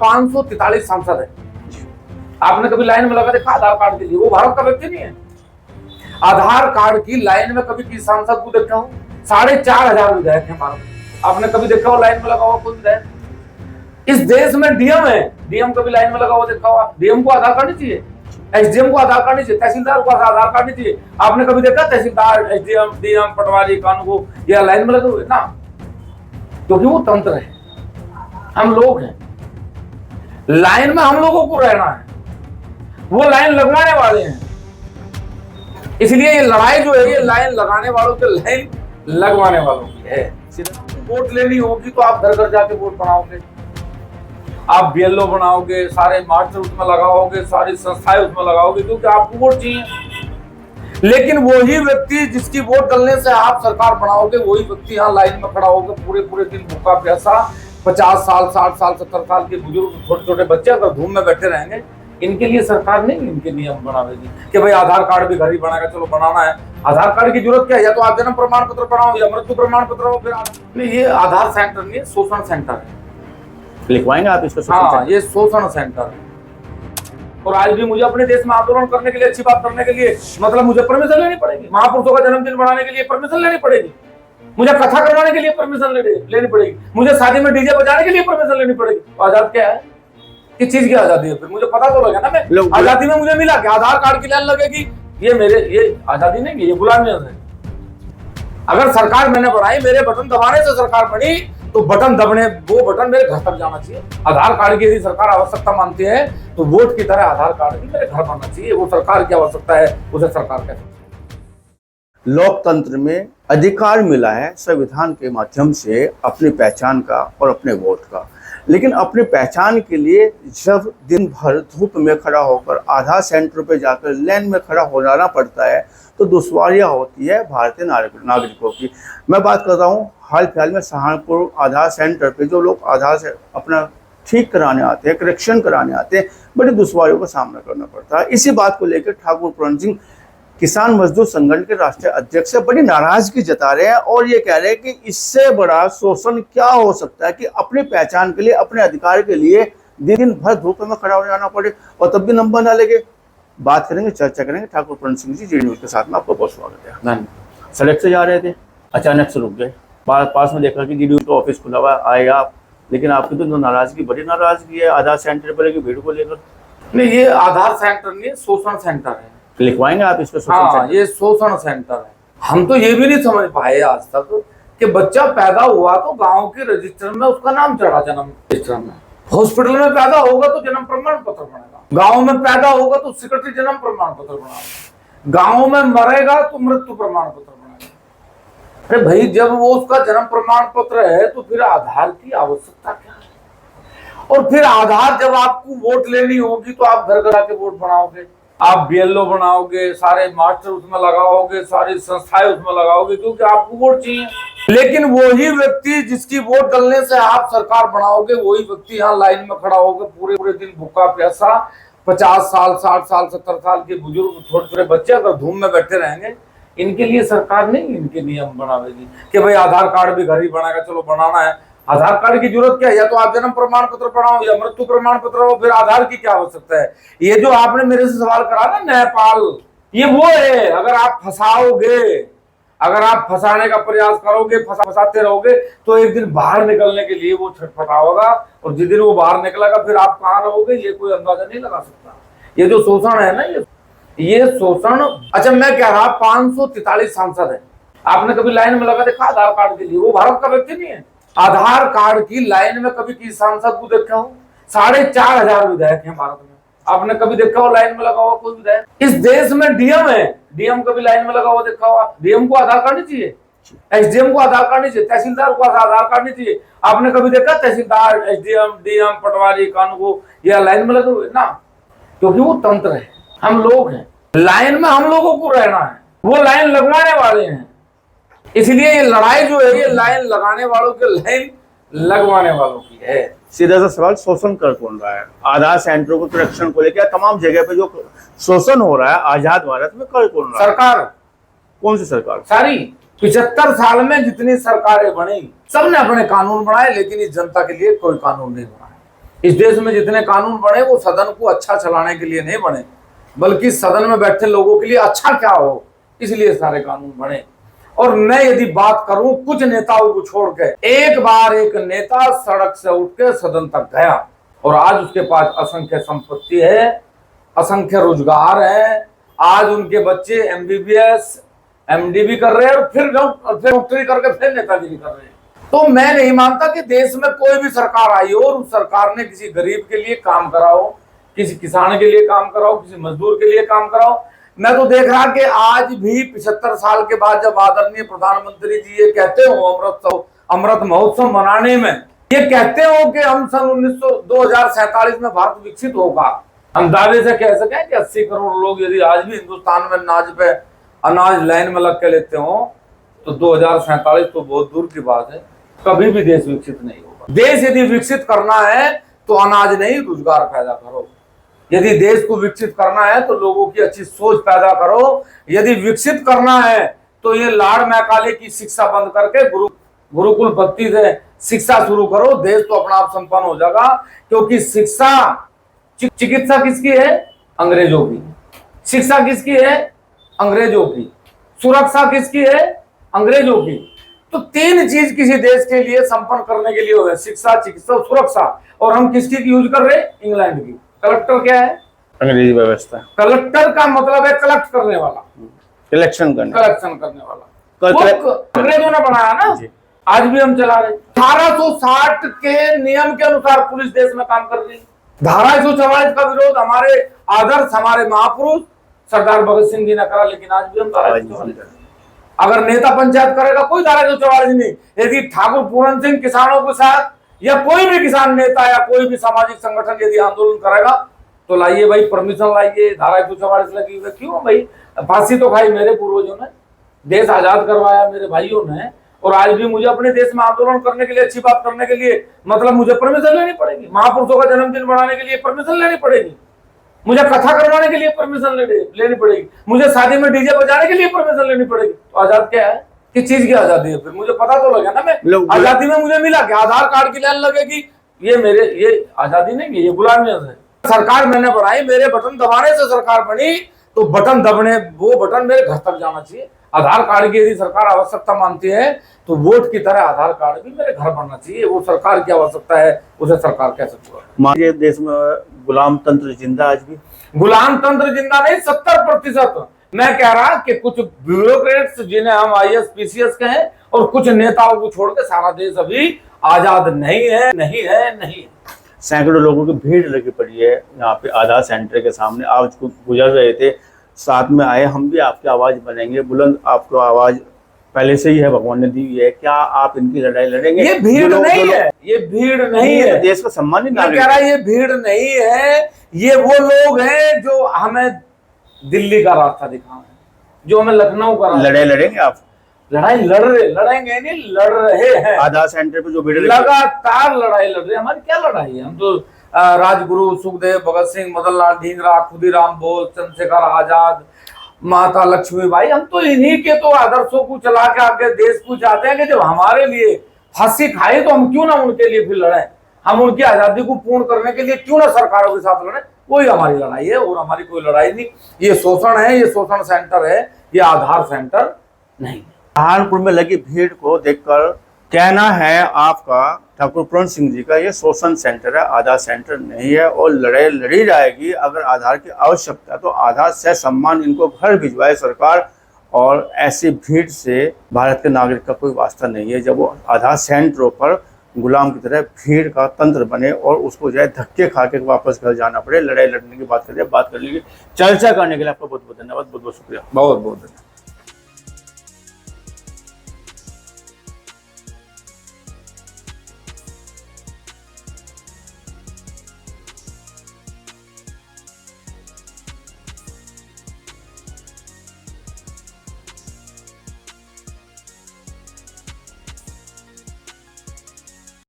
543 सांसद है। आपने कभी लाइन में लगा देखा आधार कार्ड के लिए? वो भारत का व्यक्ति नहीं है। आधार कार्ड की लाइन में कभी किसी सांसद को देखा हो? 4,500 विधायक हैं भारत में। आपने कभी देखा हो लाइन में लगा हुआ कोई विधायक? इस देश में डीएम है, डीएम कभी लाइन में लगा हुआ देखा हुआ? डीएम को आधार कार्ड नहीं चाहिए, एसडीएम को आधार कार्ड नहीं चाहिए, तहसीलदार को आधार कार्ड नहीं चाहिए। आपने कभी देखा तहसीलदार, एसडीएम, डीएम, पटवारी, कानून या लाइन में लगे हुए ना? क्योंकि वो तंत्र है, हम लोग हैं। लाइन में हम लोगों को रहना है, वो लाइन लगवाने वाले हैं। इसलिए ये लड़ाई जो है ये लाइन लगाने वालों के लाइन लगवाने वालों की है। वोट लेनी होगी तो आप घर घर जाके वोट बनाओगे, आप बीएलओ बनाओगे, सारे मास्टर उसमें लगाओगे, सारी संस्थाएं उसमें लगाओगे, क्योंकि आपको वोट चाहिए। लेकिन वही व्यक्ति जिसकी वोट डलने से आप सरकार बनाओगे, वही व्यक्ति यहाँ लाइन में खड़ा होकर पूरे दिन भूखा प्यासा 50 साल, 60 साल, 70 साल के बुजुर्ग, छोटे छोटे बच्चे अगर धूम में बैठे रहेंगे, इनके लिए सरकार नहीं इनके नियम बनावेगी कि भाई आधार कार्ड भी घर ही बनाएगा। चलो बनाना है, आधार कार्ड की जरूरत क्या है? या तो आप जन्म प्रमाण पत्र बनाओ या मृत्यु प्रमाण पत्र हो। फिर नहीं, ये आधार सेंटर नहीं, शोषण सेंटर है। लिखवाएंगे आप इसको? हाँ, ये शोषण सेंटर है। और आज भी मुझे अपने देश में आंदोलन करने के लिए, अच्छी बात करने के लिए, मतलब मुझे परमिशन लेनी पड़ेगी। महापुरुषों का जन्मदिन बनाने के लिए परमिशन लेनी पड़ेगी, मुझे कथा करवाने के लिए परमिशन लेनी पड़ेगी, मुझे शादी में डीजे बजाने के लिए परमिशन लेनी पड़ेगी। आजाद क्या है? किस चीज की आजादी है? फिर मुझे पता तो लगे ना। मैं आजादी में मुझे मिला कि आधार कार्ड की लाइन लगेगी, ये आजादी नहीं, ये गुलामियत है। अगर सरकार मैंने बनाई, मेरे बटन दबाने से सरकार बनी, तो बटन दबने, वो बटन मेरे घर तक जाना चाहिए। आधार कार्ड की यदि सरकार आवश्यकता मानती है तो वोट की तरह आधार कार्ड भी मेरे घर बनना चाहिए। वो सरकार की आवश्यकता है, उसे सरकार कहते हैं। लोकतंत्र में अधिकार मिला है संविधान के माध्यम से अपनी पहचान का और अपने वोट का, लेकिन अपनी पहचान के लिए जब दिन भर धूप में खड़ा होकर आधार सेंटर पे जाकर लाइन में खड़ा हो जाना पड़ता है तो दुश्वारियां होती है भारतीय नागरिकों की। मैं बात कर रहा हूँ हाल फिलहाल में सहारनपुर आधार सेंटर पे जो लोग आधार से अपना ठीक कराने आते हैं, करेक्शन कराने आते हैं, बड़ी दुश्वारियों का सामना करना पड़ता है। इसी बात को लेकर ठाकुर पूरन सिंह किसान मजदूर संगठन के राष्ट्रीय अध्यक्ष से बड़ी नाराजगी जता रहे हैं और ये कह रहे हैं कि इससे बड़ा शोषण क्या हो सकता है कि अपनी पहचान के लिए, अपने अधिकार के लिए दिन भर धूप में खड़ा हो जाना पड़े और तब भी नंबर ना लगे। बात करेंगे, चर्चा करेंगे ठाकुर पूरन सिंह जी, जी न्यूज के साथ में आपको बहुत स्वागत है। धन्यवाद। सड़क से जा रहे थे, अचानक से रुक गए, पास में देखा कि जी न्यूज का ऑफिस खुला हुआ है, आए आप, लेकिन आपकी तो नाराजगी, बड़ी नाराजगी है आधार सेंटर पर भीड़ को लेकर। नहीं, ये आधार सेंटर नहीं, शोषण सेंटर है। लिखवाएंगे आप इसको? हाँ, ये शोषण सेंटर है। हम तो ये भी नहीं समझ पाए आज तक कि बच्चा पैदा हुआ तो गांव के रजिस्टर में उसका नाम चढ़ा, जन्म रजिस्टर में। हॉस्पिटल में पैदा होगा तो जन्म प्रमाण पत्र बनेगा, गांव में पैदा होगा तो सेक्रेटरी जन्म प्रमाण पत्र बनाएगा, गांव में मरेगा तो मृत्यु प्रमाण पत्र बनाएगा। अरे भाई, जब वो उसका जन्म प्रमाण पत्र है तो फिर आधार की आवश्यकता क्या है? और फिर आधार, जब आपको वोट लेनी होगी तो आप घर घर आके वोट बनाओगे, आप बीएलओ बनाओगे, सारे मास्टर उसमें लगाओगे, सारी संस्थाएं उसमें लगाओगे, क्योंकि आपको वोट चाहिए। लेकिन वही व्यक्ति जिसकी वोट डलने से आप सरकार बनाओगे, वही व्यक्ति यहाँ लाइन में खड़ा होकर पूरे दिन भूखा प्यासा 50 साल, 60 साल, 70 साल के बुजुर्ग, छोटे छोटे बच्चे अगर धूम में बैठे रहेंगे, इनके लिए सरकार नहीं इनके नियम बनावेगी कि भाई आधार कार्ड भी घर ही बनाएगा। चलो बनाना है, आधार कार्ड की जरूरत क्या है? या तो आप जन्म प्रमाण पत्र बनाओ या मृत्यु प्रमाण पत्र हो। फिर आधार की क्या आवश्यकता है? ये जो आपने मेरे से सवाल करा ना, नेपाल, ये वो है। अगर आप फंसाओगे, अगर आप फंसाने का प्रयास करोगे, फंसाते रहोगे, तो एक दिन बाहर निकलने के लिए वो छटपटाओगा, और जिस दिन वो बाहर निकलेगा फिर आप कहाँ रहोगे ये कोई अंदाजा नहीं लगा सकता। ये जो शोषण है ना, ये शोषण। अच्छा, मैं कह रहा 543 सांसद है। आपने कभी लाइन में लगा देखा आधार कार्ड के लिए? वो भारत का व्यक्ति नहीं है। आधार कार्ड की लाइन में कभी किसी सांसद को देखा हो? 4,500 विधायक हैं भारत में। आपने कभी देखा हो लाइन में लगा हुआ कोई विधायक? इस देश में डीएम है, डीएम कभी लाइन में लगा हुआ देखा हुआ? डीएम को आधार कार्ड नहीं चाहिए, एसडीएम को आधार कार्ड नहीं चाहिए, तहसीलदार को आधार कार्ड नहीं चाहिए। आपने कभी देखा तहसीलदार, एसडीएम, डीएम, पटवारी, कानून या लाइन में लगे हुए ना? क्योंकि वो तंत्र है, हम लोग हैं। लाइन में हम लोगों को रहना है, वो लाइन लगवाने वाले हैं। इसलिए ये लड़ाई जो है ये लाइन लगाने वालों के लाइन लगवाने वालों की है। सीधा सा सवाल, शोषण कर कौन रहा है? आधार सेंटरों को, करेक्शन को लेकर तमाम जगह पे जो शोषण हो रहा है आजाद भारत में, कर कौन रहा है? सरकार। कौन सी सरकार? सारी 75 साल में जितनी सरकारें बनी, सबने अपने कानून बनाए, लेकिन इस जनता के लिए कोई कानून नहीं बना। इस देश में जितने कानून बने वो सदन को अच्छा चलाने के लिए नहीं बने, बल्कि सदन में बैठे लोगों के लिए अच्छा क्या हो, इसलिए सारे कानून बने। और मैं यदि बात करूं कुछ नेताओं को छोड़ के, एक बार एक नेता सड़क से उठ के सदन तक गया और आज उसके पास असंख्य संपत्ति है, असंख्य रोजगार है, आज उनके बच्चे MBBS MD भी कर रहे हैं और फिर डॉक्टरी करके फिर नेतागिरी कर रहे हैं। तो मैं नहीं मानता कि देश में कोई भी सरकार आई हो और उस सरकार ने किसी गरीब के लिए काम कराओ, किसी किसान के लिए काम कराओ, किसी मजदूर के लिए काम कराओ। मैं तो देख रहा कि आज भी 75 साल के बाद जब आदरणीय प्रधानमंत्री जी ये कहते हो अमृत महोत्सव मनाने में, ये कहते हो कि हम सन 2047 में भारत विकसित होगा, हम दावे से कह सकें कि 80 करोड़ लोग यदि आज भी हिंदुस्तान में अनाज लाइन में लग के लेते हो तो 2047 तो बहुत दूर की बात है, कभी भी देश विकसित नहीं होगा। देश यदि विकसित करना है तो अनाज नहीं रोजगार पैदा करो, यदि देश को विकसित करना है तो लोगों की अच्छी सोच पैदा करो, यदि विकसित करना है तो ये लाड़ मैकाले की शिक्षा बंद करके गुरुकुल पद्धति से शिक्षा शुरू करो, देश तो अपना आप संपन्न हो जाएगा। क्योंकि चिकित्सा किसकी है? अंग्रेजों की। शिक्षा किसकी है? अंग्रेजों की। सुरक्षा किसकी है? अंग्रेजों की। तो तीन चीज किसी देश के लिए संपन्न करने के लिए हो गए, शिक्षा, चिकित्सा और सुरक्षा, और हम किसकी यूज कर रहे हैं? इंग्लैंड की। कलेक्टर क्या है? अंग्रेजी व्यवस्था। कलेक्टर का मतलब है कलेक्ट करने वाला, कलेक्शन करने वाला। अंग्रेजों ने बनाया ना, आज भी हम चला रहे। 1860 के नियम के अनुसार पुलिस देश में काम कर रही है। धारा 144 का विरोध हमारे आदर्श, हमारे महापुरुष सरदार भगत सिंह जी ने करा, लेकिन आज भी हम धारा 144। अगर नेता पंचायत करेगा कोई धारा 144 नहीं। यदि ठाकुर पूरन सिंह किसानों के साथ या कोई भी किसान नेता या कोई भी सामाजिक संगठन यदि आंदोलन करेगा तो लाइए भाई, परमिशन लाइए, धारा 144 लगी हुई। क्यों भाई? फांसी तो खाई मेरे पूर्वजों ने, देश आजाद करवाया मेरे भाइयों ने, और आज भी मुझे अपने देश में आंदोलन करने के लिए, अच्छी बात करने के लिए, मतलब मुझे परमिशन लेनी पड़ेगी। महापुरुषों का जन्मदिन मनाने के लिए परमिशन लेनी पड़ेगी, मुझे कथा करवाने के लिए परमिशन लेनी पड़ेगी, मुझे शादी में डीजे बजाने के लिए परमिशन लेनी पड़ेगी। तो आजाद क्या है? किस चीज की आजादी है? फिर मुझे पता तो लगे ना, मैं आजादी में मुझे मिला कि आधार कार्ड की लाइन लगेगी, ये आजादी नहीं है, ये गुलामी है। सरकार मैंने बनाई, मेरे बटन दबाने से सरकार बनी, तो बटन दबने वो बटन मेरे घर तक जाना चाहिए। आधार कार्ड की यदि सरकार आवश्यकता मानती है तो वोट की तरह आधार कार्ड भी मेरे घर बनना चाहिए। वो सरकार की आवश्यकता है, उसे सरकार कैसे पूरा? हमारे देश में गुलाम तंत्र जिंदा, आज भी गुलाम तंत्र जिंदा नहीं, 70%। मैं कह रहा कि कुछ ब्यूरोक्रेट्स जिन्हें हम IAS PCS कहें और कुछ नेताओं को छोड़ के सारा देश अभी आजाद नहीं है। सैकड़ों लोगों की भीड़ लगी पड़ी है यहाँ पे आधार सेंटर के सामने। आज गुजर रहे थे, साथ में आए, हम भी आपकी आवाज बनेंगे बुलंद। आपको आवाज पहले से ही है, भगवान ने दी हुई है। क्या आप इनकी लड़ाई लड़ेंगे? ये भीड़ नहीं है, ये भीड़ नहीं है, देश का सम्मान ही कह रहा है। ये भीड़ नहीं है, ये वो लोग हैं जो हमें दिल्ली का रास्ता दिखाएं, जो हमें लखनऊ का रास्ता। लड़ाई लड़ेंगे आप? लड़ाई लड़ेंगे नहीं, लड़ रहे हैं। आधार सेंटर पे जो भीड़ लगातार लड़ाई लड़ रहे हैं। हमारी क्या लड़ाई है? हम तो राजगुरु, सुखदेव, भगत सिंह, मदन लाल ढींगरा, खुदीराम बोस, चंद्रशेखर आजाद, माता लक्ष्मीबाई, हम तो इन्हीं के तो आदर्शों को चला के आगे देश को चाहते हैं कि जब हमारे लिए फांसी खाए तो हम क्यों ना उनके लिए फिर लड़ें, हम उनकी आजादी को पूर्ण करने के लिए क्यों ना सरकारों के साथ लड़ें। वही हमारी लड़ाई है, और हमारी कोई लड़ाई नहीं। ये शोषण है, ये शोषण सेंटर है, ये आधार सेंटर नहीं। सहारनपुर में लगी भीड़ को देखकर कहना है आपका, ठाकुर पूरन सिंह जी का, ये शोषण सेंटर है, आधार सेंटर नहीं है, और लड़ाई लड़ी जाएगी। अगर आधार की आवश्यकता तो आधार से सम्मान इनको घर भिजवाए सरकार, और ऐसी भीड़ से भारत के नागरिक का कोई वास्ता नहीं है जब वो आधार सेंटरों पर गुलाम की तरह भीड़ का तंत्र बने और उसको जो है धक्के खा के वापस घर जाना पड़े। लड़ाई लड़ने की बात कर लीजिए, चर्चा करने के लिए आपका बहुत बहुत धन्यवाद, बहुत बहुत शुक्रिया। बहुत बहुत धन्यवाद।